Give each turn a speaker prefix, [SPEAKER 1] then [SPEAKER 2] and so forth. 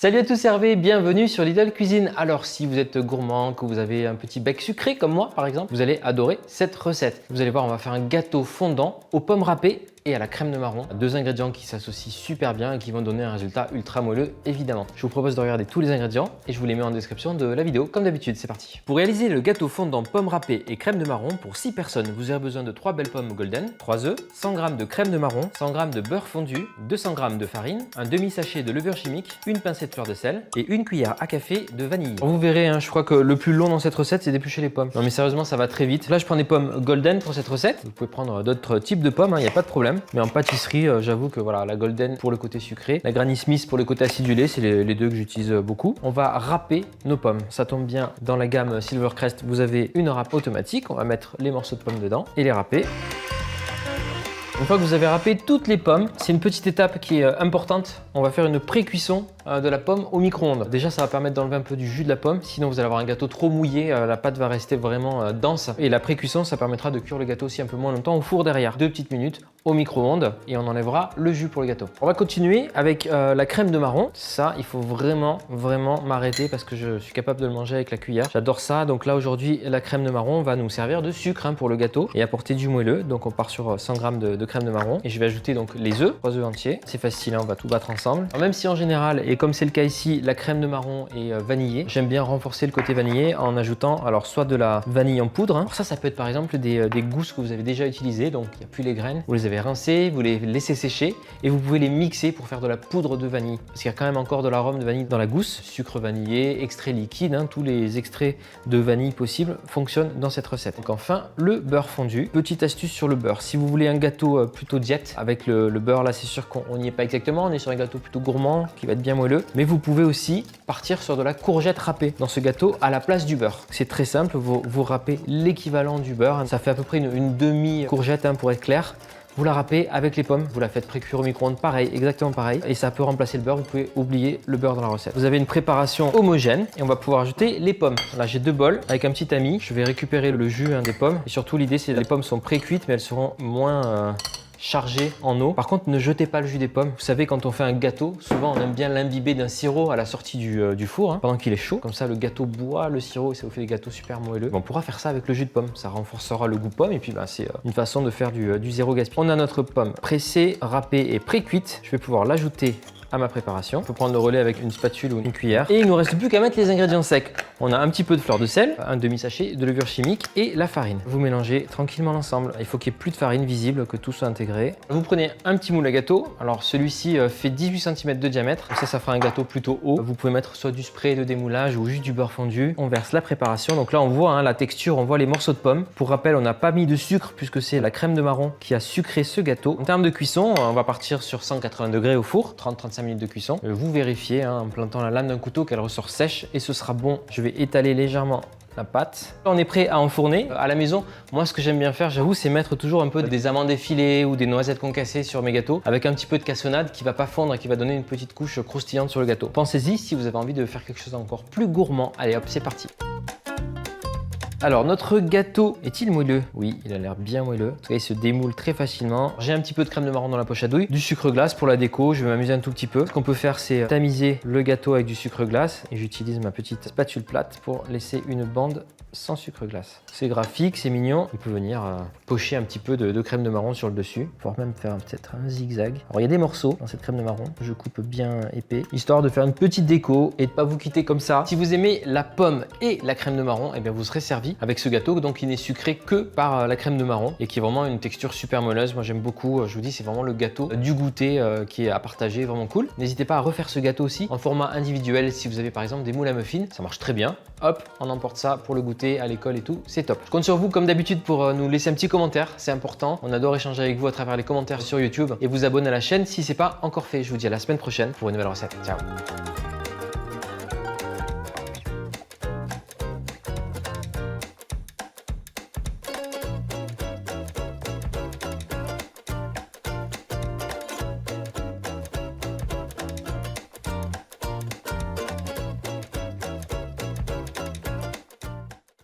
[SPEAKER 1] Salut à tous, c'est Hervé, bienvenue sur Lidl Cuisine. Alors si vous êtes gourmand, que vous avez un petit bec sucré comme moi par exemple, vous allez adorer cette recette. Vous allez voir, on va faire un gâteau fondant aux pommes râpées et à la crème de marron. Deux ingrédients qui s'associent super bien et qui vont donner un résultat ultra moelleux évidemment. Je vous propose de regarder tous les ingrédients et je vous les mets en description de la vidéo comme d'habitude, c'est parti. Pour réaliser le gâteau fondant pommes râpées et crème de marron pour 6 personnes, vous aurez besoin de 3 belles pommes golden, 3 œufs, 100 g de crème de marron, 100 g de beurre fondu, 200 g de farine, un demi-sachet de levure chimique, une pincée de fleur de sel et une cuillère à café de vanille. Vous verrez, je crois que le plus long dans cette recette, c'est d'éplucher les pommes. Non mais sérieusement, ça va très vite. Là, je prends des pommes golden pour cette recette. Vous pouvez prendre d'autres types de pommes, il n'y a pas de problème. Mais en pâtisserie, j'avoue que voilà, la golden pour le côté sucré, la Granny Smith pour le côté acidulé, c'est les deux que j'utilise beaucoup. On va râper nos pommes. Ça tombe bien, dans la gamme Silvercrest, vous avez une râpe automatique. On va mettre les morceaux de pommes dedans et les râper. Une fois que vous avez râpé toutes les pommes, c'est une petite étape qui est importante. On va faire une pré-cuisson de la pomme au micro-ondes. Déjà, ça va permettre d'enlever un peu du jus de la pomme. Sinon, vous allez avoir un gâteau trop mouillé. La pâte va rester vraiment dense. Et la pré-cuisson, ça permettra de cuire le gâteau aussi un peu moins longtemps au four derrière. 2 petites minutes au micro-ondes et on enlèvera le jus pour le gâteau. On va continuer avec la crème de marron. Ça, il faut vraiment m'arrêter parce que je suis capable de le manger avec la cuillère. J'adore ça. Donc là, aujourd'hui, la crème de marron va nous servir de sucre pour le gâteau et apporter du moelleux. Donc on part sur 100 g de crème de marron et je vais ajouter donc les œufs, 3 œufs entiers. C'est facile, on va tout battre ensemble. Alors, même si en général, et comme c'est le cas ici, la crème de marron est vanillée, j'aime bien renforcer le côté vanillé en ajoutant alors soit de la vanille en poudre. Alors ça peut être par exemple des gousses que vous avez déjà utilisées, donc il n'y a plus les graines. Vous les avez rincées, vous les laissez sécher et vous pouvez les mixer pour faire de la poudre de vanille. Parce qu'il y a quand même encore de l'arôme de vanille dans la gousse. Sucre vanillé, extrait liquide, tous les extraits de vanille possibles fonctionnent dans cette recette. Donc enfin, le beurre fondu. Petite astuce sur le beurre. Si vous voulez un gâteau plutôt diète, avec le beurre là, c'est sûr qu'on n'y est pas exactement. On est sur un gâteau plutôt gourmand qui va être bien moelleux. Mais vous pouvez aussi partir sur de la courgette râpée dans ce gâteau à la place du beurre. C'est très simple, vous râpez l'équivalent du beurre. Ça fait à peu près une demi-courgette pour être clair. Vous la râpez avec les pommes, vous la faites pré-cuire au micro-ondes, pareil, exactement pareil. Et ça peut remplacer le beurre, vous pouvez oublier le beurre dans la recette. Vous avez une préparation homogène et on va pouvoir ajouter les pommes. Là, j'ai 2 bols avec un petit tamis. Je vais récupérer le jus des pommes. Et surtout, l'idée, c'est que les pommes sont pré-cuites, mais elles seront moins chargé en eau. Par contre, ne jetez pas le jus des pommes. Vous savez, quand on fait un gâteau, souvent on aime bien l'imbiber d'un sirop à la sortie du four pendant qu'il est chaud. Comme ça, le gâteau boit le sirop et ça vous fait des gâteaux super moelleux. On pourra faire ça avec le jus de pomme. Ça renforcera le goût pomme et puis c'est une façon de faire du zéro gaspillage. On a notre pomme pressée, râpée et pré-cuite. Je vais pouvoir l'ajouter à ma préparation. On peut prendre le relais avec une spatule ou une cuillère. Et il ne nous reste plus qu'à mettre les ingrédients secs. On a un petit peu de fleur de sel, un demi-sachet de levure chimique et la farine. Vous mélangez tranquillement l'ensemble. Il faut qu'il n'y ait plus de farine visible, que tout soit intégré. Vous prenez un petit moule à gâteau. Alors celui-ci fait 18 cm de diamètre. Comme ça fera un gâteau plutôt haut. Vous pouvez mettre soit du spray de démoulage ou juste du beurre fondu. On verse la préparation. Donc là, on voit la texture, on voit les morceaux de pommes. Pour rappel, on n'a pas mis de sucre puisque c'est la crème de marron qui a sucré ce gâteau. En termes de cuisson, on va partir sur 180 degrés au four, 30-35 minutes de cuisson. Vous vérifiez en plantant la lame d'un couteau qu'elle ressort sèche et ce sera bon. Je vais étaler légèrement la pâte. On est prêt à enfourner. À la maison, moi ce que j'aime bien faire, j'avoue, c'est mettre toujours un peu des amandes effilées ou des noisettes concassées sur mes gâteaux avec un petit peu de cassonade qui va pas fondre et qui va donner une petite couche croustillante sur le gâteau. Pensez-y si vous avez envie de faire quelque chose d'encore plus gourmand. Allez hop, c'est parti. Alors, notre gâteau est-il moelleux? Oui, il a l'air bien moelleux. En tout cas, il se démoule très facilement. J'ai un petit peu de crème de marron dans la poche à douille, du sucre glace pour la déco. Je vais m'amuser un tout petit peu. Ce qu'on peut faire, c'est tamiser le gâteau avec du sucre glace. Et j'utilise ma petite spatule plate pour laisser une bande sans sucre glace. C'est graphique, c'est mignon. On peut venir pocher un petit peu de crème de marron sur le dessus, voire même faire peut-être un zigzag. Alors, il y a des morceaux dans cette crème de marron. Je coupe bien épais, histoire de faire une petite déco et de pas vous quitter comme ça. Si vous aimez la pomme et la crème de marron, eh bien vous serez servi avec ce gâteau donc qui n'est sucré que par la crème de marron et qui est vraiment une texture super moelleuse. Moi j'aime beaucoup, je vous dis, c'est vraiment le gâteau du goûter qui est à partager, vraiment cool. N'hésitez pas à refaire ce gâteau aussi en format individuel si vous avez par exemple des moules à muffins, ça marche très bien. Hop, on emporte ça pour le goûter à l'école et tout, c'est top. Je compte sur vous comme d'habitude pour nous laisser un petit commentaire, c'est important. On adore échanger avec vous à travers les commentaires sur YouTube et vous abonner à la chaîne si c'est pas encore fait. Je vous dis à la semaine prochaine pour une nouvelle recette. Ciao.